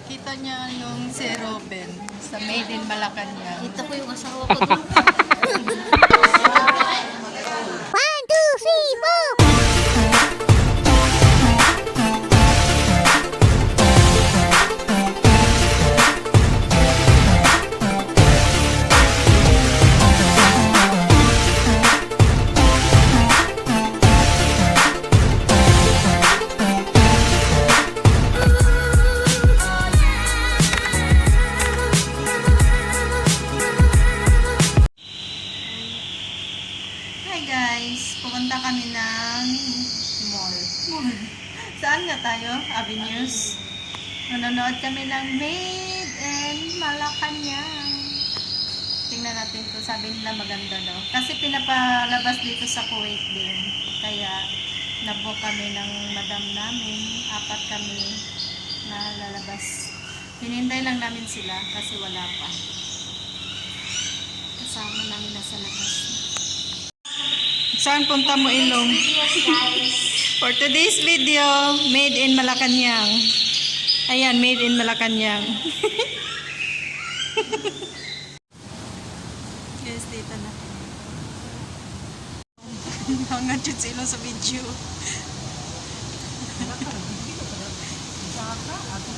Kita niya yung si Robin sa Made in Malacanang. Kita ko yung asawa ko doon. Hi guys! Pupunta kami ng mall. Saan nga tayo? Avenues. Manonood kami ng Made in Malacanang. Tingnan natin to. Sabi nila maganda daw. Kasi pinapalabas dito sa Kuwait din. Kaya nabook kami ng madam namin. 4 kami na lalabas. Hinintay lang namin sila kasi wala pa. Kasama namin nasa labas. Saan punta mo, Ilong? For today's video, Made in Malacanang. Ayan, Made in Malacanang. Guys, dito na. Hangat yun sa Ilong sa video.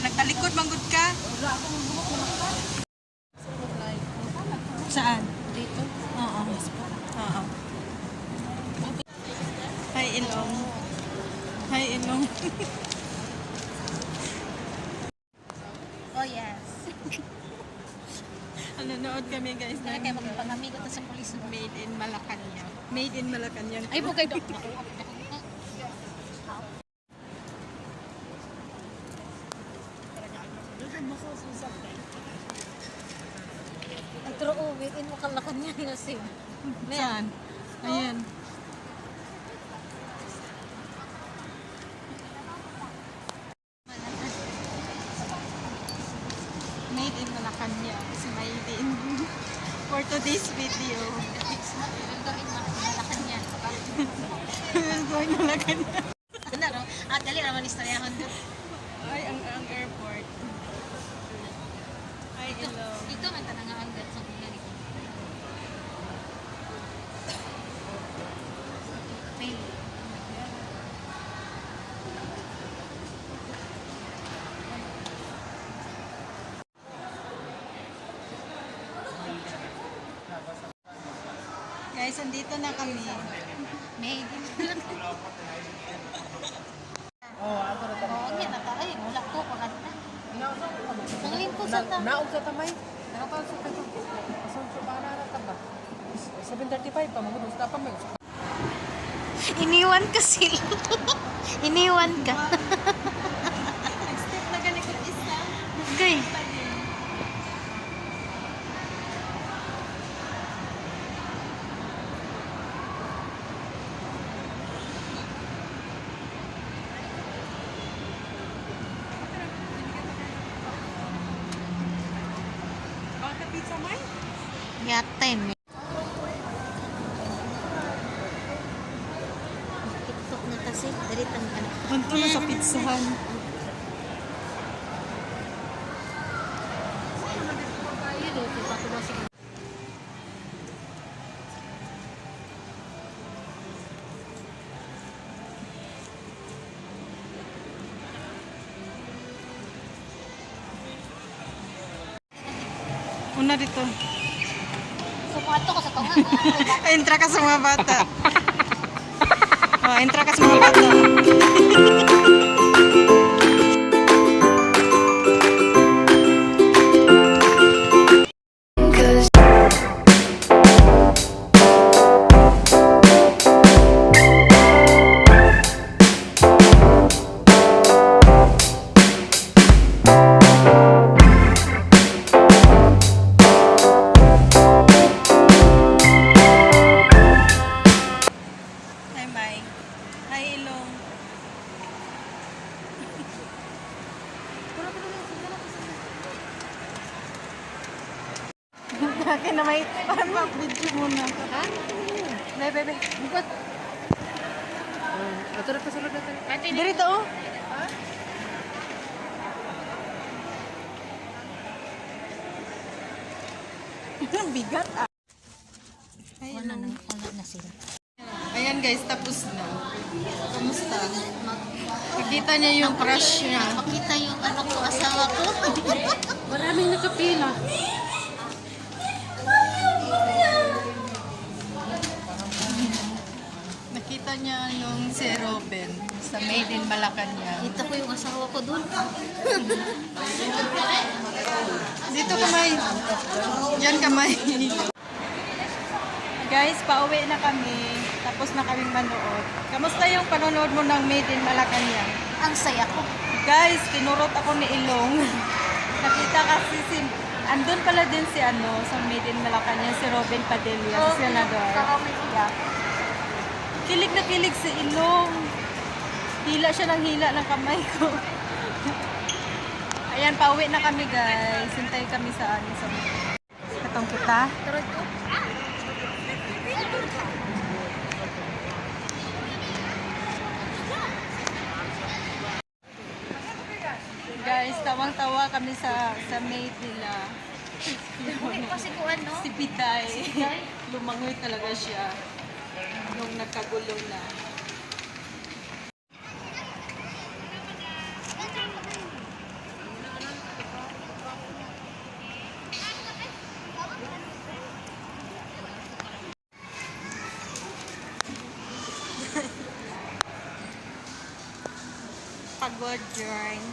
Nagtalikod, manggod ka? Saan? Dito? Oo. Oo. Hi, Ilong. Hi, Ilong. Oh yes. Nanonood kami guys Kaya ng kayo magpangamigo to sa pulis. Made in Malacanang. Made in Malacanang. Ay po kayo. Ay pero made in Malacanang na sim. Saan? Ayan. Made in Malacanang. Si Made in. For today's video. We're going to Malacanang. At dali naman istoryahan doon. Ay, ang airport. Ay, Ilong. Ito man tanang ang gat sa kuya dito. May Guys, andito na kami. Made in Malacanang. Oo, yan na tayo. Wala ko pa na. Nangalin ko sa ta. Naog sa tamay. Nakapal sa kato. Asal sa para na taba. 7:35 pa magunos pa may. Iniwan ka sila. Iniwan ka. Nag-step na ganit ko isa. Okay. Baka pizza may? Yate, me. TikTok na kasi. Dali tang anak. Punto na sa pizzahan. Yun, ito pa ko na sige. Una dito. Sumato ko sa tunga. Entra ka sa mga bata. Oh, entra ka sa mga bata. Hi, Mike. Hi, Ilong. Akin na may parang mag-video muna. Ha? Bebe. Bukod. Ato na pasulod natin. Dito oh. Bigat ah. Wala na sila. Ayan guys, tapos na. Kamusta? Nakita niya yung crush niya. Makita yung ano ko, asawa ko. Maraming nakapila. Nakita niya yung si Robin sa Made in Malacanang. Kita ko yung asawa ko doon. Dito kamay. Yan kamay. Guys, pauwi na kami. Tapos na kaming manood. Kamusta yung panonood mo ng Made in Malacanang? Ang saya ko. Guys, tinurot ako ni Ilong. Nakita kasi si... Andun pala din si ano, sa Made in Malacanang, si Robin Padilla, si Senador. Kilig na kilig si Ilong. Hila siya ng hila ng kamay ko. Ayan, pauwi na kami guys. Hintay kami sa ano, sa... Katong kita. Turod ko. Guys, tawang-tawa kami sa mate nila. Kasi ko ano. Si Piday. Lumangoy talaga siya. Nung nagkagulo na. Pagod join.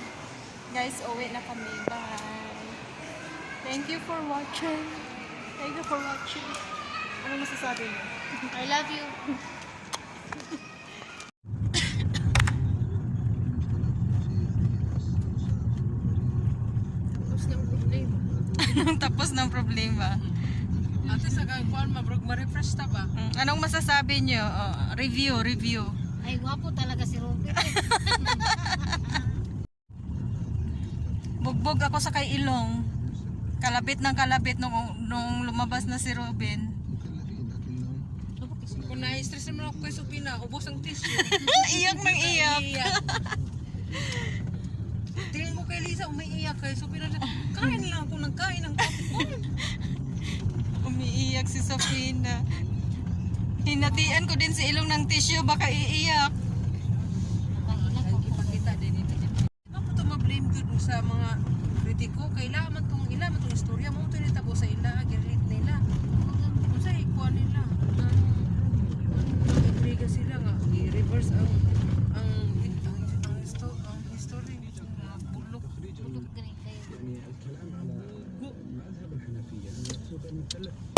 Guys, uwi na kami. Bye. Thank you for watching. Thank you for watching. Ano masasabi mo? I love you. Tapos ng problema. Anong tapos ng problema? Ate sa kuan ma-refresh ta ba? Anong masasabi nyo? Review. Ay, gwapo talaga si Robin. Bugbog ako sa kay Ilong. Kalabit ng kalabit nung lumabas na si Robin. Kung na-stress naman ako kay Supina, ubos ang tissue. Iyak ng iyak. Tingin ko kay Lisa, umiiyak kay Supina. Kain lang ako ng kain ng popcorn. Umiiyak si Safina. Hinatian ko din si Ilong ng tissue, baka iiyak. Mahina ko. Ipakita din ito. Ano po ito ma-blame good sa mga kritiko? Kailangan itong istorya mo ito nitabo sa ila, girit nila. Kung sa ikuan nila, nag-intriga sila nga, i-reverse ang history nito, mga bulok. Bulog ganun kayo. Go.